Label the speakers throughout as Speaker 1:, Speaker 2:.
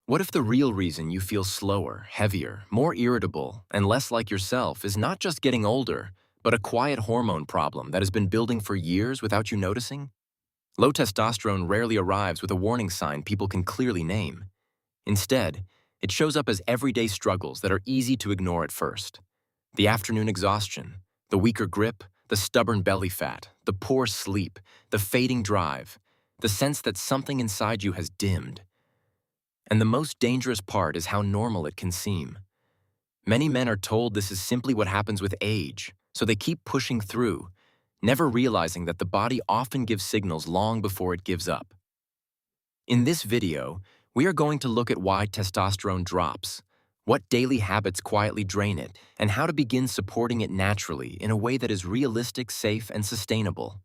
Speaker 1: What if the real reason you feel slower, heavier, more irritable, and less like yourself is not just getting older, but a quiet hormone problem that has been building for years without you noticing? Low testosterone rarely arrives with a warning sign people can clearly name. Instead, it shows up as everyday struggles that are easy to ignore at first. The afternoon exhaustion, the weaker grip, the stubborn belly fat, the poor sleep, the fading drive, the sense that something inside you has dimmed. And the most dangerous part is how normal it can seem. Many men are told this is simply what happens with age, so they keep pushing through, never realizing that the body often gives signals long before it gives up. In this video, we are going to look at why testosterone drops, what daily habits quietly drain it, and how to begin supporting it naturally in a way that is realistic, safe, and sustainable.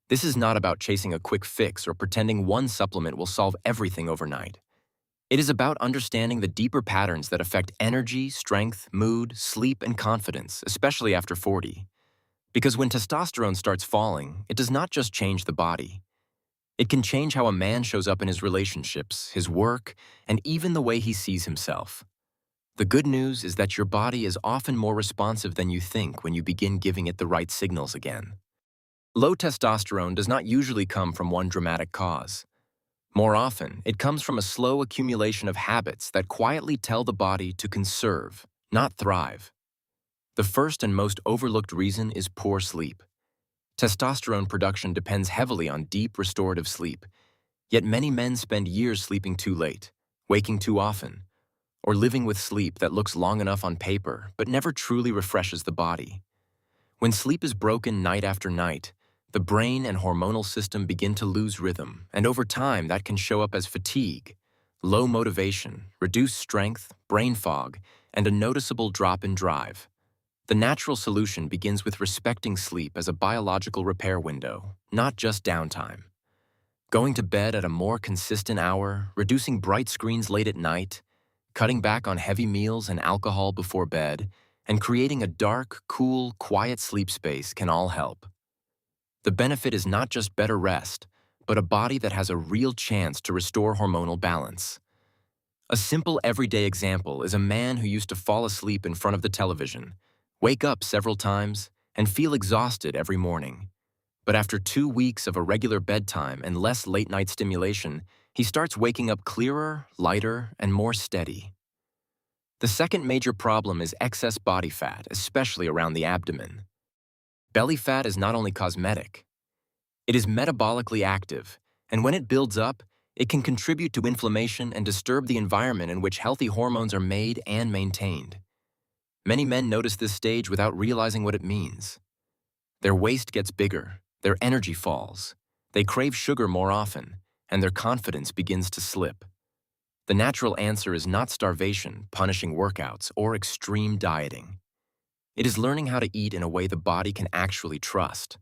Speaker 1: This is not about chasing a quick fix or pretending one supplement will solve everything overnight. It is about understanding the deeper patterns that affect energy, strength, mood, sleep, and confidence, especially after 40. Because when testosterone starts falling, it does not just change the body. It can change how a man shows up in his relationships, his work, and even the way he sees himself. The good news is that your body is often more responsive than you think when you begin giving it the right signals again. Low testosterone does not usually come from one dramatic cause. More often, it comes from a slow accumulation of habits that quietly tell the body to conserve, not thrive. The first and most overlooked reason is poor sleep. Testosterone production depends heavily on deep, restorative sleep, yet many men spend years sleeping too late, waking too often, or living with sleep that looks long enough on paper but never truly refreshes the body. When sleep is broken night after night, the brain and hormonal system begin to lose rhythm, and over time that can show up as fatigue, low motivation, reduced strength, brain fog, and a noticeable drop in drive. The natural solution begins with respecting sleep as a biological repair window, not just downtime. Going to bed at a more consistent hour, reducing bright screens late at night, cutting back on heavy meals and alcohol before bed, and creating a dark, cool, quiet sleep space can all help. The benefit is not just better rest, but a body that has a real chance to restore hormonal balance. A simple everyday example is a man who used to fall asleep in front of the television, wake up several times, and feel exhausted every morning. But after 2 weeks of a regular bedtime and less late-night stimulation, he starts waking up clearer, lighter, and more steady. The second major problem is excess body fat, especially around the abdomen. Belly fat is not only cosmetic. It is metabolically active, and when it builds up, it can contribute to inflammation and disturb the environment in which healthy hormones are made and maintained. Many men notice this stage without realizing what it means. Their waist gets bigger, their energy falls, they crave sugar more often, and their confidence begins to slip. The natural answer is not starvation, punishing workouts, or extreme dieting. It is learning how to eat in a way the body can actually trust.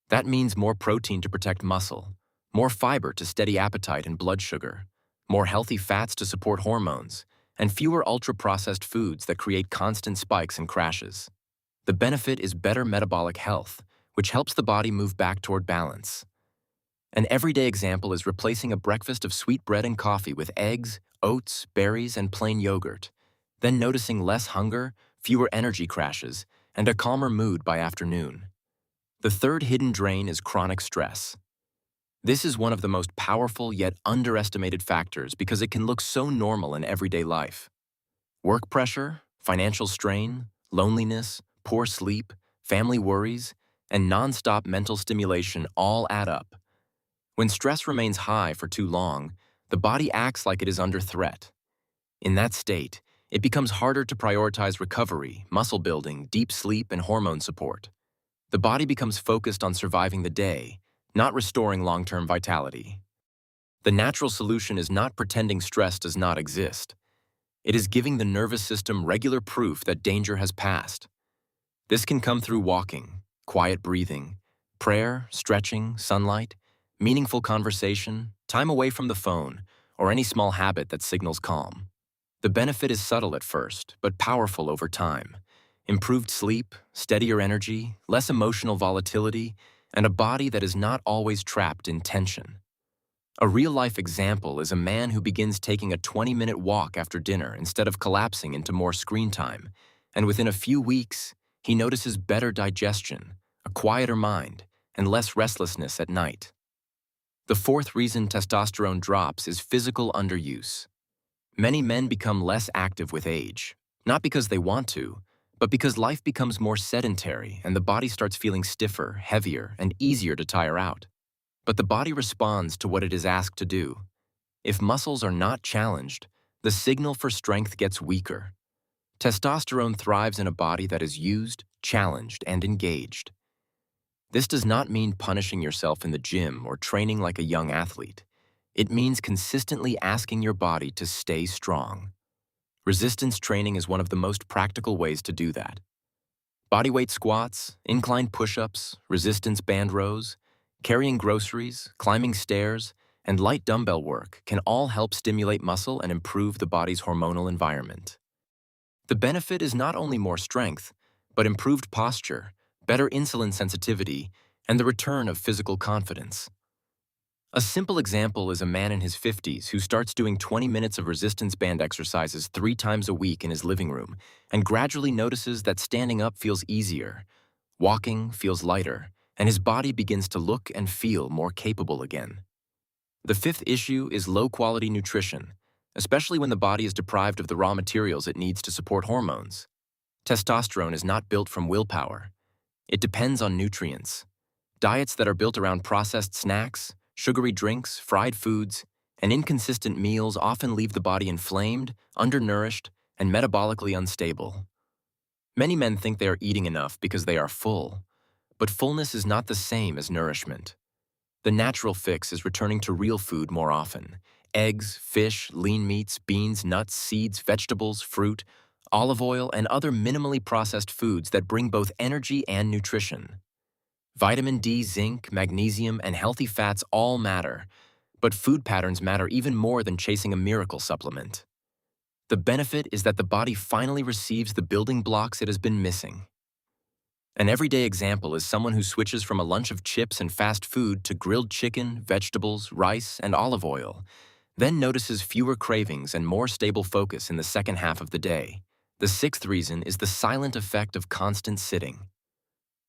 Speaker 1: That means more protein to protect muscle, more fiber to steady appetite and blood sugar, more healthy fats to support hormones, and fewer ultra-processed foods that create constant spikes and crashes. The benefit is better metabolic health, which helps the body move back toward balance. An everyday example is replacing a breakfast of sweet bread and coffee with eggs, oats, berries, and plain yogurt, then noticing less hunger, fewer energy crashes, and a calmer mood by afternoon. The third hidden drain is chronic stress. This is one of the most powerful yet underestimated factors because it can look so normal in everyday life. Work pressure, financial strain, loneliness, poor sleep, family worries, and nonstop mental stimulation all add up. When stress remains high for too long, the body acts like it is under threat. In that state, it becomes harder to prioritize recovery, muscle building, deep sleep, and hormone support. The body becomes focused on surviving the day, not restoring long-term vitality. The natural solution is not pretending stress does not exist. It is giving the nervous system regular proof that danger has passed. This can come through walking, quiet breathing, prayer, stretching, sunlight, meaningful conversation, time away from the phone, or any small habit that signals calm. The benefit is subtle at first, but powerful over time. Improved sleep, steadier energy, less emotional volatility, and a body that is not always trapped in tension. A real-life example is a man who begins taking a 20-minute walk after dinner instead of collapsing into more screen time, and within a few weeks, he notices better digestion, a quieter mind, and less restlessness at night. The fourth reason testosterone drops is physical underuse. Many men become less active with age, not because they want to, but because life becomes more sedentary and the body starts feeling stiffer, heavier, and easier to tire out. But the body responds to what it is asked to do. If muscles are not challenged, the signal for strength gets weaker. Testosterone thrives in a body that is used, challenged, and engaged. This does not mean punishing yourself in the gym or training like a young athlete. It means consistently asking your body to stay strong. Resistance training is one of the most practical ways to do that. Bodyweight squats, incline push-ups, resistance band rows, carrying groceries, climbing stairs, and light dumbbell work can all help stimulate muscle and improve the body's hormonal environment. The benefit is not only more strength, but improved posture, better insulin sensitivity, and the return of physical confidence. A simple example is a man in his 50s who starts doing 20 minutes of resistance band exercises 3 times a week in his living room and gradually notices that standing up feels easier, walking feels lighter, and his body begins to look and feel more capable again. The fifth issue is low-quality nutrition, especially when the body is deprived of the raw materials it needs to support hormones. Testosterone is not built from willpower. It depends on nutrients. Diets that are built around processed snacks, sugary drinks, fried foods, and inconsistent meals often leave the body inflamed, undernourished, and metabolically unstable. Many men think they are eating enough because they are full, but fullness is not the same as nourishment. The natural fix is returning to real food more often. Eggs, fish, lean meats, beans, nuts, seeds, vegetables, fruit, olive oil, and other minimally processed foods that bring both energy and nutrition. Vitamin D, zinc, magnesium, and healthy fats all matter, but food patterns matter even more than chasing a miracle supplement. The benefit is that the body finally receives the building blocks it has been missing. An everyday example is someone who switches from a lunch of chips and fast food to grilled chicken, vegetables, rice, and olive oil, then notices fewer cravings and more stable focus in the second half of the day. The sixth reason is the silent effect of constant sitting.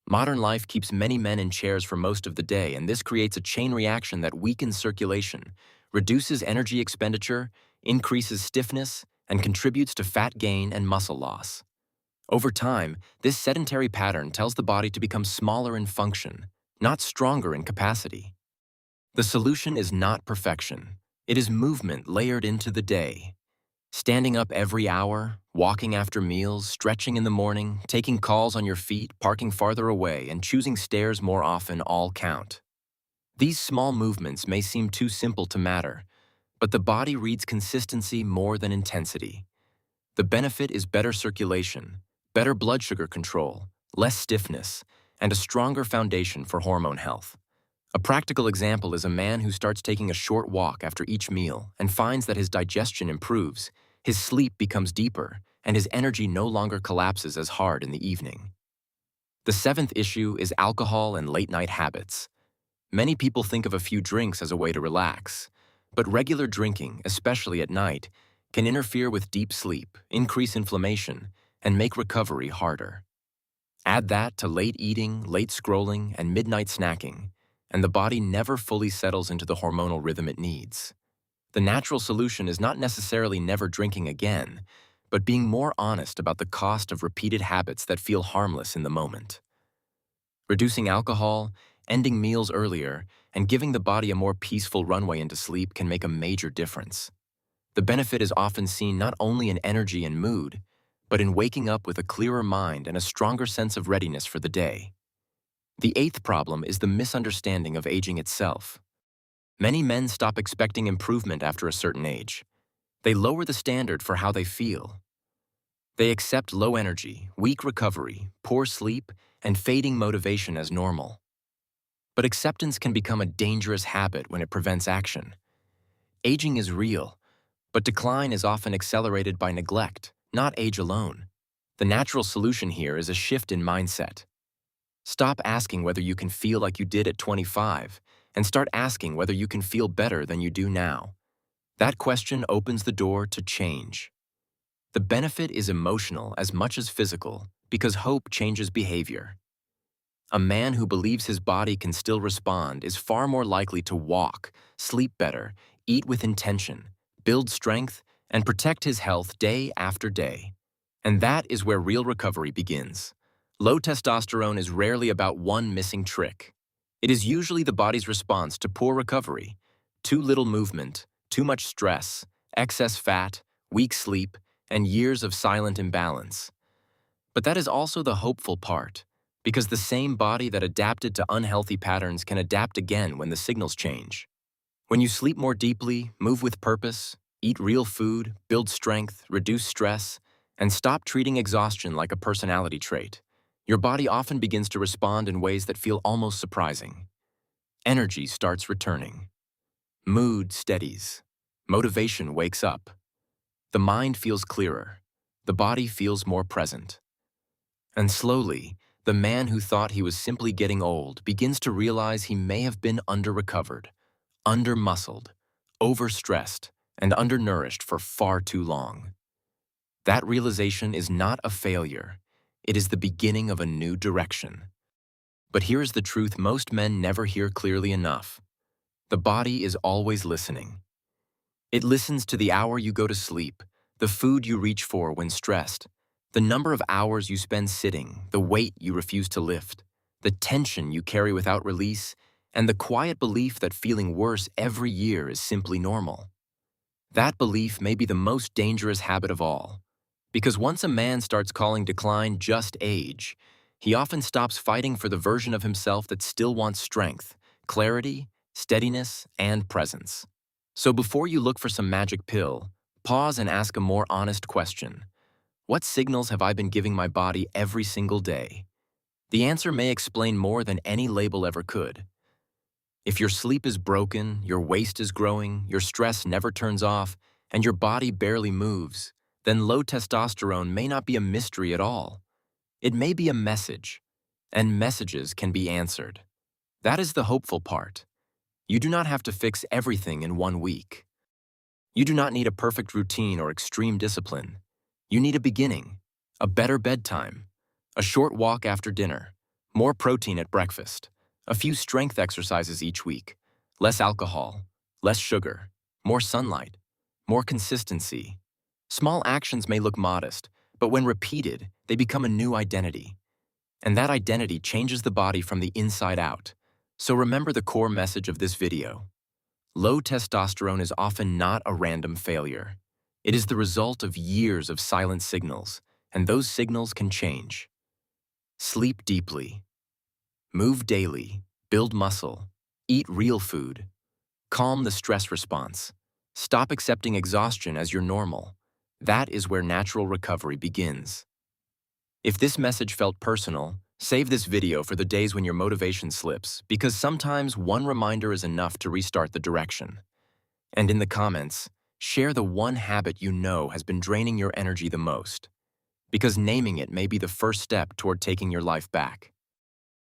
Speaker 1: Modern life keeps many men in chairs for most of the day, and this creates a chain reaction that weakens circulation, reduces energy expenditure, increases stiffness, and contributes to fat gain and muscle loss. Over time, this sedentary pattern tells the body to become smaller in function, not stronger in capacity. The solution is not perfection. It is movement layered into the day. Standing up every hour, walking after meals, stretching in the morning, taking calls on your feet, parking farther away, and choosing stairs more often all count. These small movements may seem too simple to matter, but the body reads consistency more than intensity. The benefit is better circulation, better blood sugar control, less stiffness, and a stronger foundation for hormone health. A practical example is a man who starts taking a short walk after each meal and finds that his digestion improves, his sleep becomes deeper, and his energy no longer collapses as hard in the evening. The seventh issue is alcohol and late-night habits. Many people think of a few drinks as a way to relax, but regular drinking, especially at night, can interfere with deep sleep, increase inflammation, and make recovery harder. Add that to late eating, late scrolling, and midnight snacking, and the body never fully settles into the hormonal rhythm it needs. The natural solution is not necessarily never drinking again, but being more honest about the cost of repeated habits that feel harmless in the moment. Reducing alcohol, ending meals earlier, and giving the body a more peaceful runway into sleep can make a major difference. The benefit is often seen not only in energy and mood, but in waking up with a clearer mind and a stronger sense of readiness for the day. The eighth problem is the misunderstanding of aging itself. Many men stop expecting improvement after a certain age. They lower the standard for how they feel. They accept low energy, weak recovery, poor sleep, and fading motivation as normal. But acceptance can become a dangerous habit when it prevents action. Aging is real, but decline is often accelerated by neglect, not age alone. The natural solution here is a shift in mindset. Stop asking whether you can feel like you did at 25 and start asking whether you can feel better than you do now. That question opens the door to change. The benefit is emotional as much as physical because hope changes behavior. A man who believes his body can still respond is far more likely to walk, sleep better, eat with intention, build strength, and protect his health day after day. And that is where real recovery begins. Low testosterone is rarely about one missing trick. It is usually the body's response to poor recovery: too little movement, too much stress, excess fat, weak sleep, and years of silent imbalance. But that is also the hopeful part, because the same body that adapted to unhealthy patterns can adapt again when the signals change. When you sleep more deeply, move with purpose, eat real food, build strength, reduce stress, and stop treating exhaustion like a personality trait, your body often begins to respond in ways that feel almost surprising. Energy starts returning. Mood steadies. Motivation wakes up. The mind feels clearer. The body feels more present. And slowly, the man who thought he was simply getting old begins to realize he may have been under-recovered, under-muscled, overstressed, and undernourished for far too long. That realization is not a failure. It is the beginning of a new direction. But here's the truth most men never hear clearly enough. The body is always listening. It listens to the hour you go to sleep, the food you reach for when stressed, the number of hours you spend sitting, the weight you refuse to lift, the tension you carry without release, and the quiet belief that feeling worse every year is simply normal. That belief may be the most dangerous habit of all, because once a man starts calling decline just age, he often stops fighting for the version of himself that still wants strength, clarity, steadiness, and presence. So before you look for some magic pill, pause and ask a more honest question. What signals have I been giving my body every single day? The answer may explain more than any label ever could. If your sleep is broken, your waist is growing, your stress never turns off, and your body barely moves, then low testosterone may not be a mystery at all. It may be a message, and messages can be answered. That is the hopeful part. You do not have to fix everything in 1 week. You do not need a perfect routine or extreme discipline. You need a beginning, a better bedtime, a short walk after dinner, more protein at breakfast, a few strength exercises each week, less alcohol, less sugar, more sunlight, more consistency. Small actions may look modest, but when repeated, they become a new identity. And that identity changes the body from the inside out. So remember the core message of this video. Low testosterone is often not a random failure. It is the result of years of silent signals, and those signals can change. Sleep deeply. Move daily. Build muscle. Eat real food. Calm the stress response. Stop accepting exhaustion as your normal. That is where natural recovery begins. If this message felt personal, save this video for the days when your motivation slips, because sometimes one reminder is enough to restart the direction. And in the comments, share the one habit you know has been draining your energy the most, because naming it may be the first step toward taking your life back.